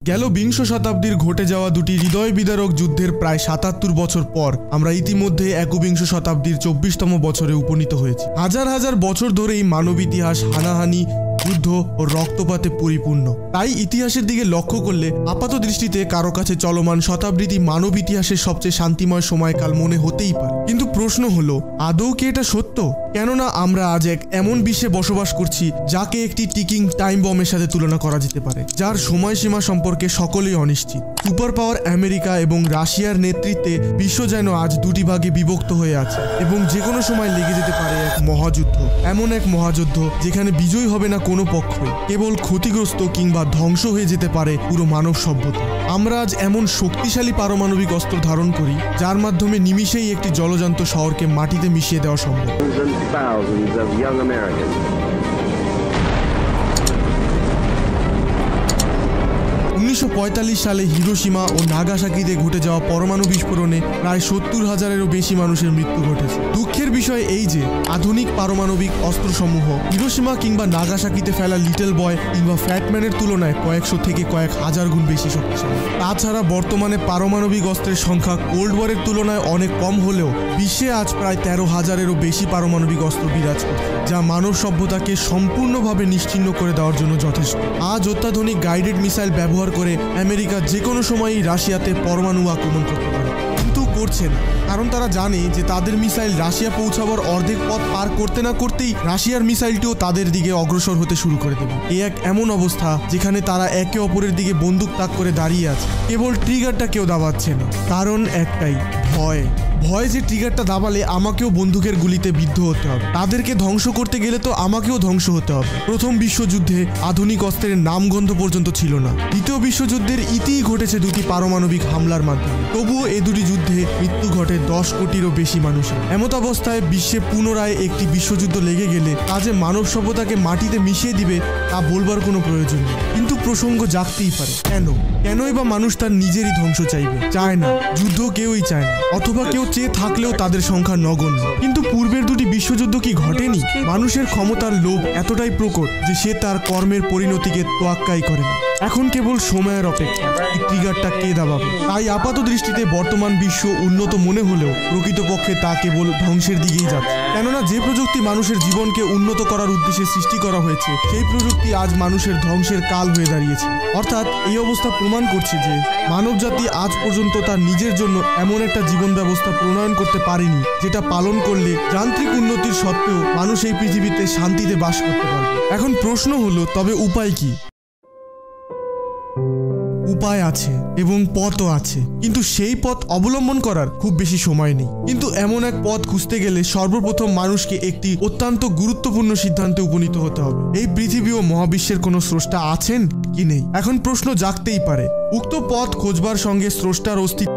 গেল বিংশ শতাব্দীর ঘটে যাওয়া দুটি হৃদয় বিদারক যুদ্ধের প্রায় ৭৭ বছর পর আমরা ইতিমধ্যে একবিংশ শতাব্দীর ২৪তম বছরে উপনীত হয়েছি। হাজার হাজার বছর ধরেই মানব ইতিহাস হানাহানি, যুদ্ধ ও রক্তপাতে পরিপূর্ণ। তাই ইতিহাসের দিকে লক্ষ্য করলে আপাত দৃষ্টিতে কারো কাছে চলমান শতাব্দীটি মানব ইতিহাসের সবচেয়ে শান্তিময় সময়কাল মনে হতেই পারে। কিন্তু প্রশ্ন হলো, আদৌ কি এটা সত্য? কেননা আমরা আজ এক এমন বিশ্বে বসবাস করছি যাকে একটি টিকিং টাইম বমের সাথে তুলনা করা যেতে পারে, যার সময়সীমা সম্পর্কে সকলেই অনিশ্চিত। সুপার পাওয়ার আমেরিকা এবং রাশিয়ার নেতৃত্বে বিশ্ব যেন আজ দুটি ভাগে বিভক্ত হয়ে আছে এবং যে কোনো সময় লেগে যেতে পারে এক মহাযুদ্ধ। এমন এক মহাযুদ্ধ যেখানে বিজয় হবে না কোনো পক্ষই, কেবল ক্ষতিগ্রস্ত কিংবা ধ্বংস হয়ে যেতে পারে পুরো মানব সভ্যতা। আমরা আজ এমন শক্তিশালী পারমাণবিক অস্ত্র ধারণ করি যার মাধ্যমে নিমিষেই একটি জলজান্ত শহরকে মাটিতে মিশিয়ে দেওয়া সম্ভব। Thousands of young Americans. ১৯৪৫ সালে হিরোশিমা ও নাগাসাকিতে ঘটে যাওয়া পরমাণু বিস্ফোরণে প্রায় ৭০,০০০-এরও বেশি মানুষের মৃত্যু ঘটেছে। দুঃখের বিষয় এই যে আধুনিক পারমাণবিক অস্ত্রসমূহ হিরোশিমা কিংবা নাগাসাকিতে ফেলা লিটল বয় কিংবা ফ্যাটম্যানের তুলনায় কয়েকশো থেকে কয়েক হাজার গুণ বেশি শক্তিশালী। তাছাড়া বর্তমানে পারমাণবিক অস্ত্রের সংখ্যা কোল্ড ওয়ারের তুলনায় অনেক কম হলেও বিশ্বে আজ প্রায় ১৩,০০০-এরও বেশি পারমাণবিক অস্ত্র বিরাজ করছে, যা মানব সভ্যতাকে সম্পূর্ণভাবে নিশ্চিহ্ন করে দেওয়ার জন্য যথেষ্ট। আজ অত্যাধুনিক গাইডেড মিসাইল ব্যবহার করে আমেরিকা যে কোনো সময়ই রাশিয়াতে পরমাণু আক্রমণ করতে পারে, কিন্তু করছে না, কারণ তারা জানে যে তাদের মিসাইল রাশিয়া পৌঁছাবার অর্ধেক পথ পার করতে না করতেই রাশিয়ার মিসাইলটিও তাদের দিকে অগ্রসর হতে শুরু করে দেবে। এই এক এমন অবস্থা যেখানে তারা একে অপরের দিকে বন্দুক তাক করে দাঁড়িয়ে আছে, কেবল ট্রিগারটা কেউ দাবাচ্ছে না। কারণ একটাই, ভয়। ভয় যে ট্রিগারটা দাবালে আমাকেও বন্দুকের গুলিতে বিদ্ধ হতে হবে, তাদেরকে ধ্বংস করতে গেলে তো আমাকেও ধ্বংস হতে হবে। প্রথম বিশ্বযুদ্ধে আধুনিক অস্ত্রের নামগন্ধ পর্যন্ত ছিল না। দ্বিতীয় বিশ্বযুদ্ধের ইতিই ঘটেছে দুটি পারমাণবিক হামলার মাধ্যমে। তবুও এই দুটি যুদ্ধে মৃত্যু ঘটে ১০ কোটিরও বেশি মানুষের। এমত অবস্থায় বিশ্বে পুনরায় একটি বিশ্বযুদ্ধ লেগে গেলে তা যে মানব সভ্যতাকে মাটিতে মিশিয়ে দিবে তা বলবার কোনো প্রয়োজন নেই। কিন্তু প্রসঙ্গ জাগতেই পারে, কেনই বা মানুষ তার নিজেরই ধ্বংস চাইবে? চায় না, যুদ্ধ কেউই চায় না, অথবা কেউ চেয়ে থাকলেও তাদের সংখ্যা নগণ্য। কিন্তু পূর্বের দুটি বিশ্বযুদ্ধ কি ঘটেনি? মানুষের ক্ষমতার লোভ এতটাই প্রকট যে সে তার কর্মের পরিণতিকে তোয়াক্কাই করে না। এখন কেবল সময়ের অপেক্ষা, এই ট্রিগারটা কে দাবাবে। তাই আপাত দৃষ্টিতে বর্তমান বিশ্ব উন্নত মনে হলেও প্রকৃতপক্ষে তা কেবল ধ্বংসের দিকেই যাচ্ছে। কেননা যে প্রযুক্তি মানুষের জীবনকে উন্নত করার উদ্দেশ্যে সৃষ্টি করা হয়েছে, সেই প্রযুক্তি আজ মানুষের ধ্বংসের কাল হয়ে দাঁড়িয়েছে। অর্থাৎ এই অবস্থা প্রমাণ করছে যে মানবজাতি আজ পর্যন্ত তার নিজের জন্য এমন একটা জীবন ব্যবস্থা প্রণয়ন করতে পারেনি যেটা পালন করলে যান্ত্রিক উন্নতির সত্ত্বেও মানুষ এই পৃথিবীতে শান্তিতে বাস করতে পারবে। এখন প্রশ্ন হলো, তবে উপায় কি? উপায় আছে এবং পথও আছে, কিন্তু সেই পথ অবলম্বন করার খুব বেশি সময় নেই। কিন্তু এমন এক পথ খুঁজতে গেলে সর্বপ্রথম মানুষকে একটি অত্যন্ত গুরুত্বপূর্ণ সিদ্ধান্তে উপনীত হতে হবে। এই পৃথিবী ও মহাবিশ্বের কোনো স্রষ্টা আছেন কি নেই? এখন প্রশ্ন জাগতেই পারে। উক্ত পথ খোঁজবার সঙ্গে স্রষ্টার অস্তিত্ব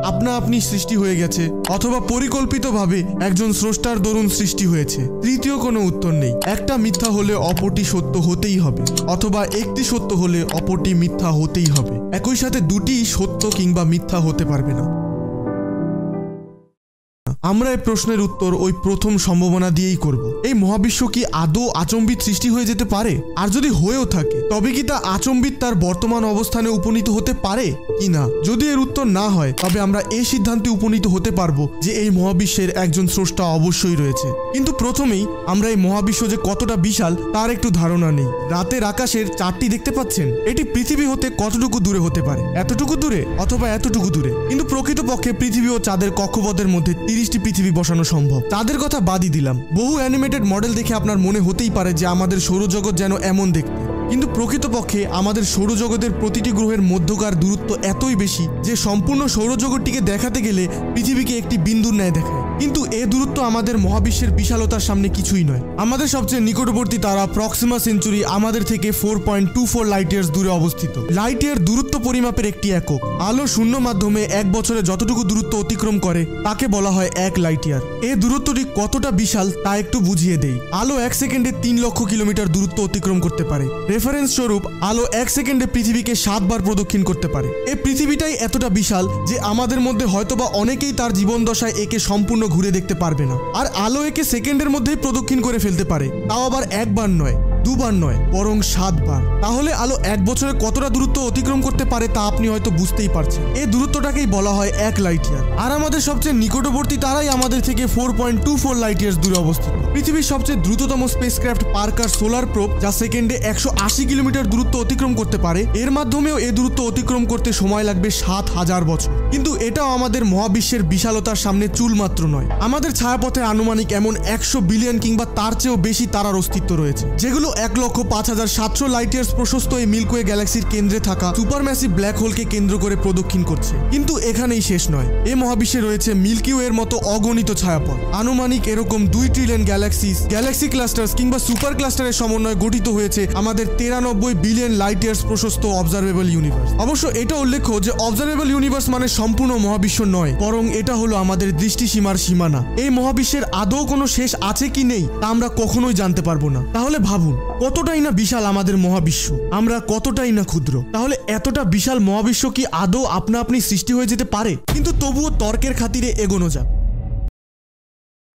আপনা আপনি সৃষ্টি হয়ে গেছে, অথবা পরিকল্পিতভাবে একজন স্রষ্টার দরুন সৃষ্টি হয়েছে। তৃতীয় কোনো উত্তর নেই। একটা মিথ্যা হলে অপরটি সত্য হতেই হবে, অথবা একটি সত্য হলে অপরটি মিথ্যা হতেই হবে। একই সাথে দুটি সত্য কিংবা মিথ্যা হতে পারবে না। আমরা এই প্রশ্নের উত্তর ওই প্রথম সম্ভাবনা দিয়েই করব। এই মহাবিশ্ব কি আদৌ আচম্বিত সৃষ্টি হয়ে যেতে পারে? আর যদি হয়েও থাকে তবে কি তা আচম্বিত তার বর্তমান অবস্থানে উপনীত হতে পারে কি না? যদি এর উত্তর না হয় তবে আমরা এই সিদ্ধান্তে উপনীত হতে পারবো যে এই মহাবিশ্বের একজন স্রষ্টা অবশ্যই রয়েছে। কিন্তু প্রথমেই আমরা এই মহাবিশ্ব যে কতটা বিশাল তার একটু ধারণা নেই। রাতের আকাশের চারটি দেখতে পাচ্ছেন, এটি পৃথিবী হতে কতটুকু দূরে হতে পারে? এতটুকু দূরে অথবা এতটুকু দূরে। কিন্তু প্রকৃতপক্ষে পৃথিবী ও চাঁদের কক্ষপথের মধ্যে 30টি পৃথিবী বসানো সম্ভব। চাঁদের কথা বাদই দিলাম, বহু অ্যানিমেটেড মডেল দেখে আপনার মনে হতেই পারে যে আমাদের সৌরজগৎ যেন এমন দেখতে, কিন্তু প্রকৃতপক্ষে আমাদের সৌরজগতের প্রতিটি গ্রহের মধ্যকার দূরত্ব এতই বেশি যে সম্পূর্ণ সৌরজগৎটিকে দেখাতে গেলে পৃথিবীকে একটি বিন্দুর ন্যায় দেখায়। কিন্তু এই দূরত্ব আমাদের মহাবিশ্বের বিশালতার সামনে কিছুই নয়। আমাদের সবচেয়ে নিকটবর্তী তারা প্রক্সিমা সেঞ্চুরি আমাদের থেকে 4.24 লাইট ইয়ার্স দূরে অবস্থিত। লাইট ইয়ার দূরত্ব পরিমাপের একটি একক। আলো শূন্য মাধ্যমে এক বছরে যতটুকু দূরত্ব অতিক্রম করে তাকে বলা হয় 1 লাইট ইয়ার। এই দূরত্বটি কতটা বিশাল তা একটু বুঝিয়ে দেই। আলো 1 সেকেন্ডে 3 লক্ষ কিলোমিটার দূরত্ব অতিক্রম করতে পারে। রেফারেন্স স্বরূপ আলো 1 সেকেন্ডে পৃথিবীকে 7 বার প্রদক্ষিণ করতে পারে। এই পৃথিবীটাই এতটা বিশাল যে আমাদের মধ্যে হয়তোবা অনেকেই তার জীবন দশায় একে সম্পূর্ণ ঘুরে দেখতে পারবে না। আর আলো একে সেকেন্ডের মধ্যেই প্রদক্ষিণ করে ফেলতে পারে, তাও আবার একবার নয়, দুবার নয়, বরং 7 বার। তাহলে আলো 1 বছরে কতটা দূরত্ব অতিক্রম করতে পারে তা আপনি হয়তো বুঝতেই পারছেন। এই দূরত্বটাকেই বলা হয় 1 লাইট ইয়ার। আর আমাদের সবচেয়ে নিকটবর্তী তারাই আমাদের থেকে 4.24 লাইট ইয়ার্স দূরে অবস্থিত। পৃথিবীর সবচেয়ে দ্রুততম স্পেসক্রাফট পার্কার সোলার প্রোব, যা সেকেন্ডে 180 কিলোমিটার দূরত্ব অতিক্রম করতে পারে, এর মাধ্যমেও এই দূরত্ব অতিক্রম করতে সময় লাগবে 7000 বছর। কিন্তু এটাও আমাদের মহাবিশ্বের বিশালতার সামনে চুলমাত্র নয়। আমাদের ছায়াপথে আনুমানিক এমন 100 বিলিয়ন কিংবা তার চেয়েও বেশি তারার অস্তিত্ব রয়েছে, যেগুলো 1,05,700 লাইট ইয়ার্স প্রশস্ত এই মিল্কওয়ে গ্যালাক্সির কেন্দ্রে থাকা সুপারম্যাসিভ ব্ল্যাক হোলকে কেন্দ্র করে প্রদক্ষিণ করছে। কিন্তু এখানেই শেষ নয়। এই মহাবিশ্বে রয়েছে মিল্কি ওয়ের মতো অগণিত ছায়াপথ। আনুমানিক এরকম 2 ট্রিলিয়ন গ্যালাক্সিস, গ্যালাক্সি ক্লাস্টার্স কিংবা সুপার ক্লাস্টারের সমন্বয়ে গঠিত হয়েছে আমাদের 93 বিলিয়ন লাইট ইয়ার্স প্রশস্ত অবজারভেবল ইউনিভার্স। অবশ্য এটা উল্লেখ্য যে অবজারভেবল ইউনিভার্স মানে সম্পূর্ণ মহাবিশ্ব নয়, বরং এটা হলো আমাদের দৃষ্টিসীমার সীমানা। এই মহাবিশ্বের আদৌ কোনো শেষ আছে কি নেই তা আমরা কখনোই জানতে পারবো না। তাহলে ভাবুন, কতটাই না বিশাল আমাদের মহাবিশ্ব, আমরা কতটাই না ক্ষুদ্র। তাহলে এতটা বিশাল মহাবিশ্ব কি আদৌ আপনা আপনি সৃষ্টি হয়ে যেতে পারে? কিন্তু তবুও তর্কের খাতিরে এগোনো যাক।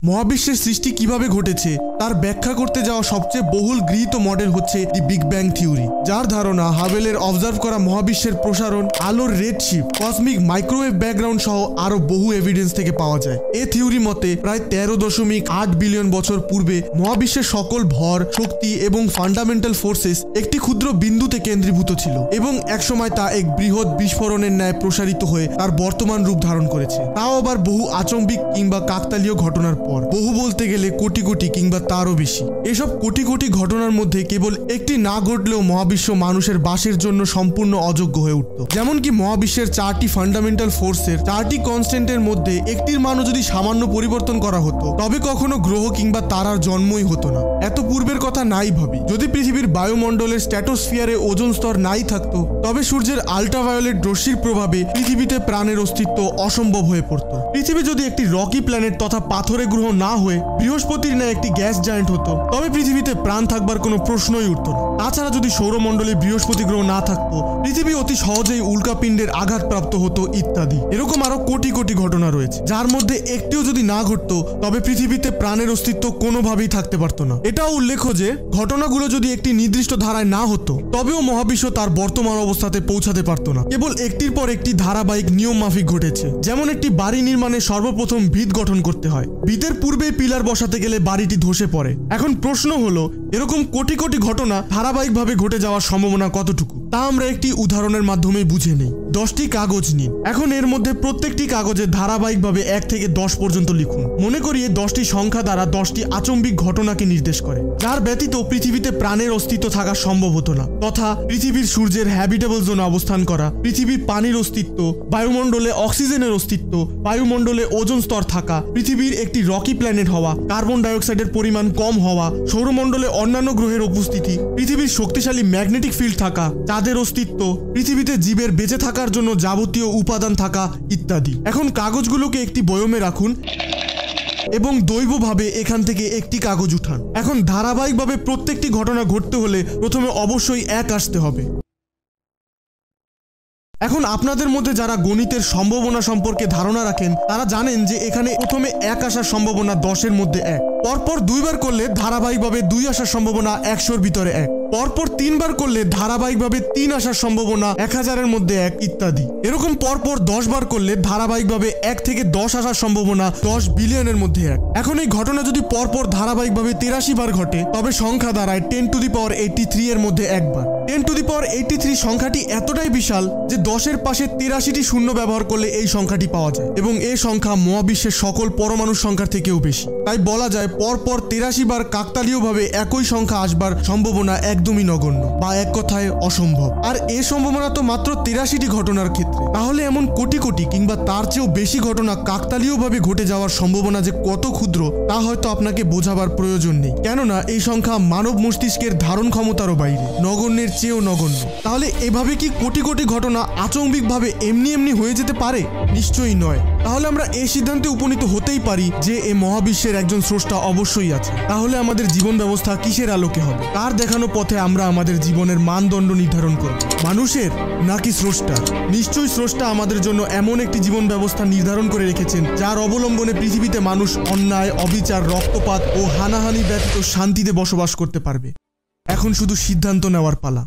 মহাবিশ্বের সৃষ্টি কিভাবে ঘটেছে তার ব্যাখ্যা করতে যাওয়া সবচেয়ে বহুল গৃহীত মডেল হচ্ছে দি বিগ ব্যাং থিওরি, যার ধারণা হাবেলের অবজার্ভ করা মহাবিশ্বের প্রসারণ, আলোর রেডশিফট, কসমিক মাইক্রোওয়েভ ব্যাকগ্রাউন্ড সহ আরো বহু এভিডেন্স থেকে পাওয়া যায়। এই থিওরি মতে প্রায় 13.8 বিলিয়ন বছর পূর্বে মহাবিশ্বের সকল ভর, শক্তি এবং ফান্ডামেন্টাল ফোর্সেস একটি ক্ষুদ্র বিন্দুতে কেন্দ্রীভূত ছিল এবং একসময় তা এক বৃহৎ বিস্ফোরণের ন্যায় প্রসারিত হয়ে তার বর্তমান রূপ ধারণ করেছে। তাও আবার বহু আচম্বিক কিংবা কাকতালীয় ঘটনার পর। বহু বলতে গেলে কোটি কোটি কিংবা তারও বেশি। এসব কোটি কোটি ঘটনার মধ্যে কেবল একটি না ঘটলেও মহাবিশ্ব মানুষের বাসের জন্য সম্পূর্ণ অযোগ্য হয়ে উঠত। যেমন কি মহাবিশ্বের 4টি ফান্ডামেন্টাল ফোর্সের 4টি কনস্ট্যান্টের মধ্যে একটির মানও যদি সামান্য পরিবর্তন করা হতো তবে কখনো গ্রহ কিংবা তারার জন্মই হতো না। এত পূর্বের কথা নাই ভাবি, যদি পৃথিবীর বায়ুমণ্ডলের স্ট্র্যাটোস্ফিয়ারে ওজোন স্তর নাই থাকতো তবে সূর্যের আল্ট্রাভায়োলেট রশ্মির প্রভাবে পৃথিবীতে প্রাণের অস্তিত্ব অসম্ভব হয়ে পড়তো। পৃথিবী যদি একটি রকি প্ল্যানেট তথা পাথরে গ্রহ না হয়ে বৃহস্পতির ন্যায় একটি গ্যাস জায়ান্ট হতো তবে পৃথিবীতে প্রাণ থাকবার কোনো প্রশ্নই উঠত না। তাছাড়া যদি সৌরমণ্ডলে বৃহস্পতি গ্রহ না থাকতো পৃথিবী অতি সহজেই উল্কাপিণ্ডের আঘাতপ্রাপ্ত হতো ইত্যাদি। এরকম আরো কোটি কোটি ঘটনা রয়েছে, যার মধ্যে একটিও যদি না ঘটতো তবে পৃথিবীতে প্রাণের অস্তিত্ব কোনোভাবেই থাকতে পারতো না। এটাও উল্লেখ্য যে ঘটনাগুলো যদি একটি নির্দিষ্ট ধারায় না হতো তবেও মহাবিশ্ব তার বর্তমান অবস্থাতে পৌঁছাতে পারতো না। কেবল একটির পর একটি ধারাবাহিক নিয়ম মাফিক ঘটেছে। যেমন একটি বাড়ি নির্মাণে সর্বপ্রথম ভিত গঠন করতে হয়, ভিতের পূর্বে পিলার বসাতে গেলে বাড়িটি ধসে পড়ে। এখন প্রশ্ন হলো, এরকম কোটি কোটি ঘটনা ধারাবাহিকভাবে ঘটে যাওয়ার সম্ভাবনা কতটুকু তা আমরা একটি উদাহরণের মাধ্যমে বুঝে নেই। 10টি কাগজ নিন, এখন এর মধ্যে প্রত্যেকটি কাগজে ধারাবাহিকভাবে 1 থেকে 10 পর্যন্ত লিখুন। মনে করি 10টি সংখ্যা দ্বারা 10টি আচম্বিক ঘটনাকে নির্দেশ করে, যার ব্যতীত পৃথিবীতে প্রাণের অস্তিত্ব থাকা সম্ভব হতো না, তথা পৃথিবীর সূর্যের হ্যাবিটেবল জোনে অবস্থান করা, পৃথিবীর পানির অস্তিত্ব, বায়ুমণ্ডলে অক্সিজেনের অস্তিত্ব, বায়ুমণ্ডলে ওজোন স্তর থাকা, পৃথিবীর একটি রকি প্ল্যানেট হওয়া, কার্বন ডাইঅক্সাইডের পরিমাণ কম হওয়া, সৌরমণ্ডলে অন্যান্য গ্রহের উপস্থিতি, পৃথিবীর শক্তিশালী ম্যাগনেটিক ফিল্ড থাকা, চাঁদের অস্তিত্ব, পৃথিবীতে জীবের বেঁচে থাকার জন্য যাবতীয় উপাদান থাকা ইত্যাদি। এখন কাগজগুলোকে একটি বয়মে রাখুন এবং দৈবভাবে এখান থেকে একটি কাগজ উঠান। এখন ধারাবাহিকভাবে প্রত্যেকটি ঘটনা ঘটতে হলে প্রথমে অবশ্যই 1 আসতে হবে। এখন আপনাদের মধ্যে যারা গণিতের সম্ভাবনা সম্পর্কে ধারণা রাখেন তারা জানেন যে এখানে প্রথমে 1 আসার সম্ভাবনা 10-এর মধ্যে 1, পরপর 2 বার করলে ধারাবাহিকভাবে 2 আসার সম্ভাবনা 100-র ভিতরে 1, পরপর 3 বার করলে ধারাবাহিকভাবে 3 আসার সম্ভাবনা 1000-এর মধ্যে 1 ইত্যাদি। এরকম পরপর 10 বার করলে ধারাবাহিকভাবে 1 থেকে 10 আসার সম্ভাবনা 10 বিলিয়নের মধ্যে 1। এখন এই ঘটনা যদি পরপর ধারাবাহিকভাবে 83 বার ঘটে তবে সংখ্যা দাঁড়ায় 10⁻83 এর মধ্যে 1 বার। 10⁻83 সংখ্যাটি এতটাই বিশাল যে 10-এর পাশে 83টি শূন্য ব্যবহার করলে এই সংখ্যাটি পাওয়া যায় এবং এই সংখ্যা মহাবিশ্বের সকল পরমাণুর সংখ্যার থেকেও বেশি। তাই বলা যায় পরপর 83 বার কাকতালীয়ভাবে একই সংখ্যা আসবার সম্ভাবনা একদমই নগণ্য, বা এক কথায় অসম্ভব। আর এই সম্ভাবনা তো মাত্র 83টি ঘটনার ক্ষেত্রে, তাহলে এমন কোটি কোটি কিংবা তার চেয়েও বেশি ঘটনা কাকতালীয়ভাবে ঘটে যাওয়ার সম্ভাবনা যে কত ক্ষুদ্র তা হয়তো আপনাকে বোঝাবার প্রয়োজন নেই, কেননা এই সংখ্যা মানব মস্তিষ্কের ধারণ ক্ষমতারও বাইরে, নগণ্যের চেয়েও নগণ্য। তাহলে এভাবে কি কোটি কোটি ঘটনা আচম্বিকভাবে এমনি হয়ে যেতে পারে? নিশ্চয়ই নয়। তাহলে আমরা এই সিদ্ধান্তে উপনীত হতেই পারি যে এই মহাবিশ্বের একজন স্রষ্টা অবশ্যই আছে। তাহলে আমাদের জীবন ব্যবস্থা কিসের আলোকে হবে? তার দেখানো পথে আমরা আমাদের জীবনের মানদণ্ড নির্ধারণ করব, মানুষের নাকি স্রষ্টার? নিশ্চয়ই স্রষ্টা আমাদের জন্য এমন একটি জীবন ব্যবস্থা নির্ধারণ করে রেখেছেন যার অবলম্বনে পৃথিবীতে মানুষ অন্যায়, অবিচার, রক্তপাত ও হানাহানি ব্যতীত শান্তিতে বসবাস করতে পারবে। এখন শুধু সিদ্ধান্ত নেওয়ার পালা।